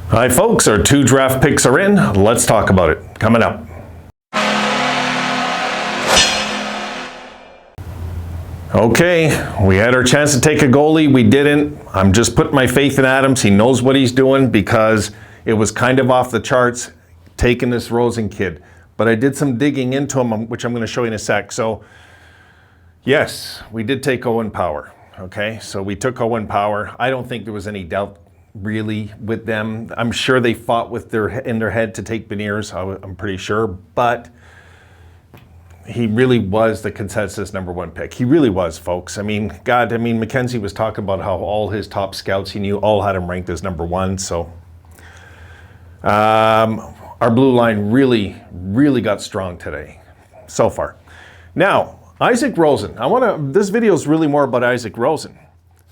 Hi folks, our 2 draft picks are in. Let's talk about it. Coming up. Okay, we had our chance to take a goalie. We didn't. I'm just putting my faith in Adams. He knows what he's doing because it was kind of off the charts taking this Rosen kid. But I did some digging into him, which I'm going to show you in a sec. So, yes, we did take Owen Power. Okay, so we took Owen Power. I don't think there was any doubt really with them. I'm sure they fought with in their head to take Beniers. I'm pretty sure, but he really was the consensus #1 pick. He really was, folks. I mean, God, Mackenzie was talking about how all his top scouts he knew all had him ranked as #1. So our blue line really got strong today so far. Now, Isak Rosen. This video is really more about Isak Rosen.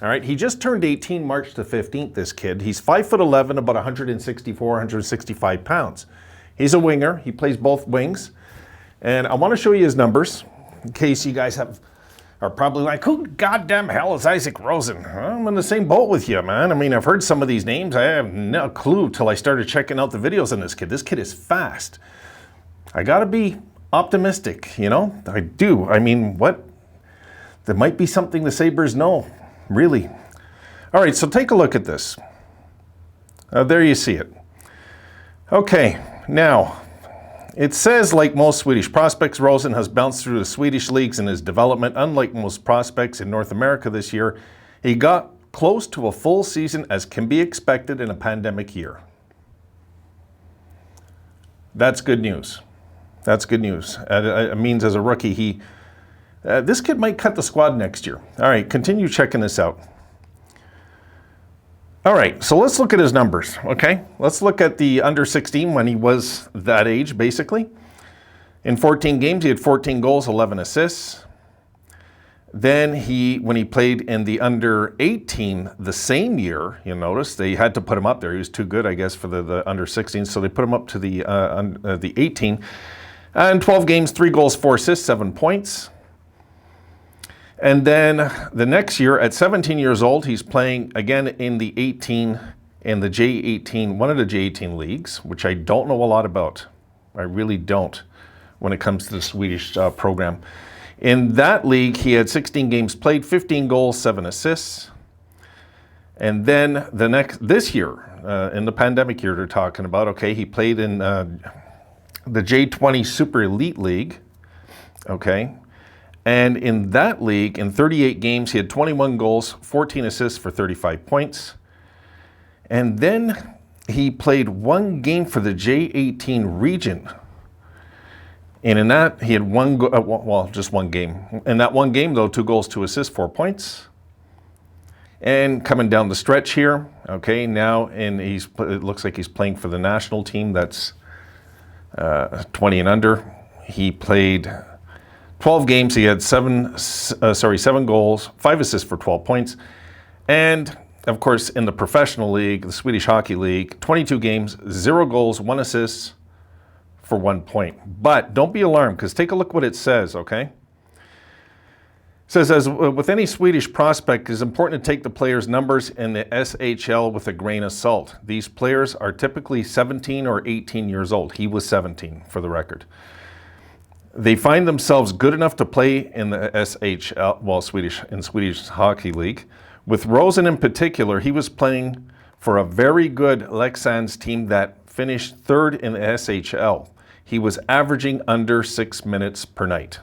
All right, he just turned 18 March the 15th, this kid. He's 5'11", about 164, 165 pounds. He's a winger. He plays both wings. And I want to show you his numbers in case you guys are probably like, who goddamn hell is Isak Rosen? I'm in the same boat with you, man. I mean, I've heard some of these names. I have no clue till I started checking out the videos on this kid. This kid is fast. I got to be optimistic, you know? I do. I mean, what? There might be something the Sabres know. Really. All right, so take a look at this. There you see it. Okay, now, it says, like most Swedish prospects, Rosen has bounced through the Swedish leagues in his development. Unlike most prospects in North America this year, he got close to a full season as can be expected in a pandemic year. That's good news. That's good news. It means as a rookie, this kid might cut the squad next year. All right, continue checking this out. All right, so let's look at his numbers, okay? Let's look at the under 16 when he was that age, basically. In 14 games, he had 14 goals, 11 assists. Then when he played in the under 18 the same year, you'll notice they had to put him up there. He was too good, I guess, for the under 16, so they put him up to the 18. In 12 games, 3 goals, 4 assists, 7 points. And then the next year, at 17 years old, he's playing again in the J18, one of the J18 leagues, which I don't know a lot about. I really don't when it comes to the Swedish program. In that league, he had 16 games played, 15 goals, 7 assists. And then this year, in the pandemic year they're talking about, okay, he played in the J20 Super Elite League, okay? And in that league, in 38 games, he had 21 goals, 14 assists for 35 points. And then he played 1 game for the J18 region. And in that, he had just 1 game. In that 1 game, though, 2 goals, 2 assists, 4 points. And coming down the stretch here, okay, now it looks like he's playing for the national team that's 20 and under. He played 12 games, he had 7 goals, 5 assists for 12 points. And, of course, in the professional league, the Swedish Hockey League, 22 games, 0 goals, 1 assist for 1 point. But don't be alarmed, because take a look what it says, okay? It says, as with any Swedish prospect, it is important to take the players' numbers in the SHL with a grain of salt. These players are typically 17 or 18 years old. He was 17, for the record. They find themselves good enough to play in the SHL, Swedish Hockey League. With Rosen in particular, he was playing for a very good Leksands team that finished 3rd in the SHL. He was averaging under 6 minutes per night.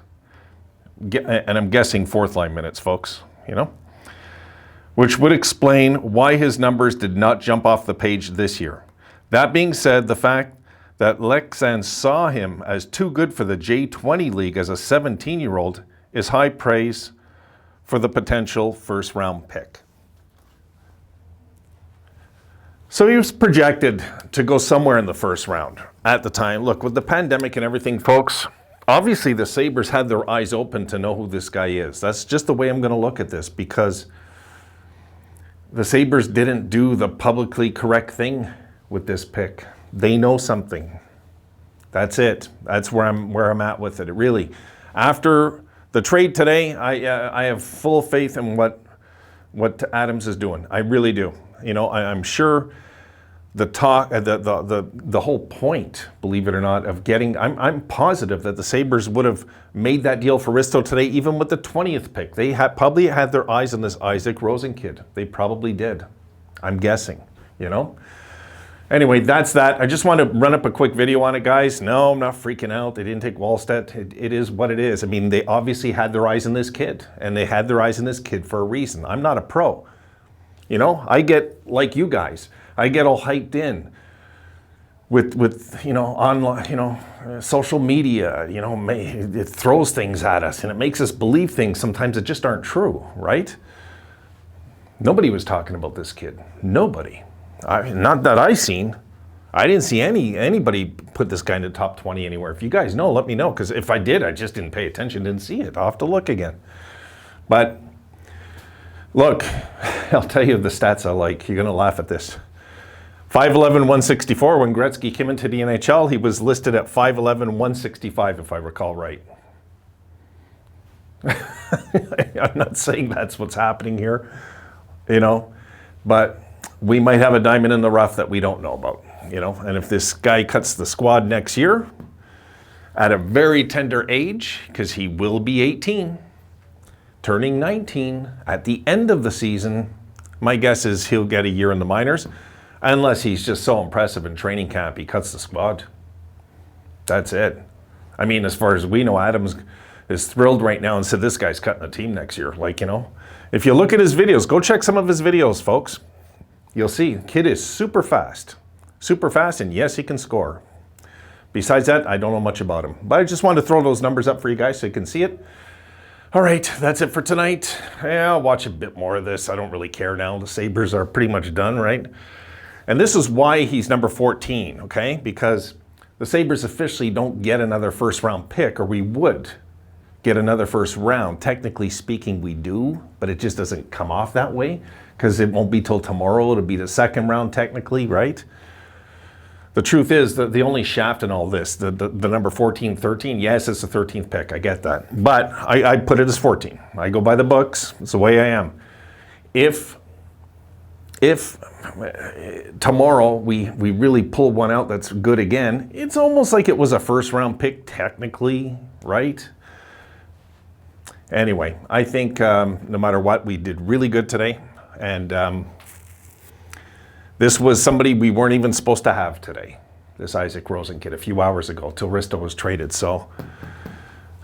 And I'm guessing 4th line minutes, folks, you know? Which would explain why his numbers did not jump off the page this year. That being said, the fact that Leksand saw him as too good for the J20 league as a 17-year-old is high praise for the potential first-round pick. So he was projected to go somewhere in the first round at the time. Look, with the pandemic and everything, folks, obviously the Sabres had their eyes open to know who this guy is. That's just the way I'm going to look at this, because the Sabres didn't do the publicly correct thing with this pick. They know something. That's it. That's where I'm at with it. Really, after the trade today, I have full faith in what Adams is doing. I really do. You know, I'm sure the whole point, believe it or not, of getting, I'm positive that the Sabres would have made that deal for Risto today, even with the 20th pick. They probably had their eyes on this Isak Rosen kid. They probably did. I'm guessing, you know? Anyway, that's that. I just want to run up a quick video on it, guys. No, I'm not freaking out. They didn't take Wallstedt. It is what it is. I mean, they obviously had their eyes on this kid, and they had their eyes on this kid for a reason. I'm not a pro. You know, I get, like you guys, I get all hyped in with you know, online, you know, social media, you know, it throws things at us, and it makes us believe things sometimes that just aren't true, right? Nobody was talking about this kid. Nobody. Not that I seen. I didn't see anybody put this guy in the top 20 anywhere. If you guys know, let me know, because if I did, I just didn't pay attention, didn't see it. I'll have to look again. But look, I'll tell you the stats I like. You're going to laugh at this. 5'11", 164. When Gretzky came into the NHL, he was listed at 5'11", 165, if I recall right. I'm not saying that's what's happening here, you know, but we might have a diamond in the rough that we don't know about, you know. And if this guy cuts the squad next year at a very tender age, because he will be 18, turning 19 at the end of the season, my guess is he'll get a year in the minors, unless he's just so impressive in training camp, he cuts the squad. That's it. I mean, as far as we know, Adams is thrilled right now and said this guy's cutting the team next year. Like, you know, if you look at his videos, go check some of his videos, folks. You'll see, kid is super fast, and yes, he can score. Besides that, I don't know much about him, but I just wanted to throw those numbers up for you guys so you can see it. All right, that's it for tonight. Yeah, I'll watch a bit more of this. I don't really care now. The Sabres are pretty much done, right? And this is why he's number 14, okay? Because the Sabres officially don't get another first-round pick, or we would get another first round. Technically speaking, we do, but it just doesn't come off that way, because it won't be till tomorrow. It'll be the second round technically, right? The truth is that the only shaft in all this, the number 14, 13, yes, it's the 13th pick. I get that. But I put it as 14. I go by the books. It's the way I am. If tomorrow we really pull one out that's good again, it's almost like it was a first round pick technically, right? Anyway, I think no matter what, we did really good today. And this was somebody we weren't even supposed to have today, this Isak Rosen kid, a few hours ago, till Risto was traded. So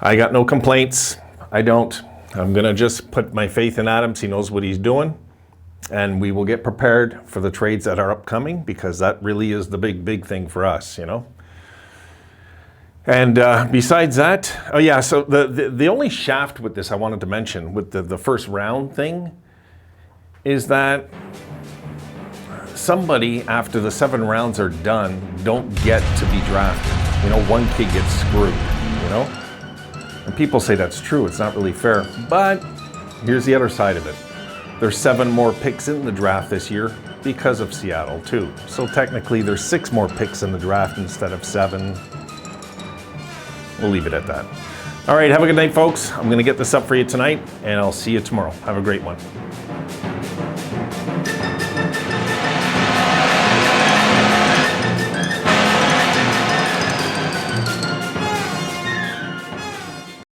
I got no complaints. I don't. I'm going to just put my faith in Adams. He knows what he's doing. And we will get prepared for the trades that are upcoming, because that really is the big thing for us, you know. And besides that, oh yeah, so the only shaft with this I wanted to mention with the first round thing is that somebody, after the 7 rounds are done, don't get to be drafted. You know, one kid gets screwed, you know? And people say that's true, it's not really fair. But here's the other side of it. There's 7 more picks in the draft this year because of Seattle too. So technically there's 6 more picks in the draft instead of 7. We'll leave it at that. All right, have a good night, folks. I'm gonna get this up for you tonight, and I'll see you tomorrow. Have a great one.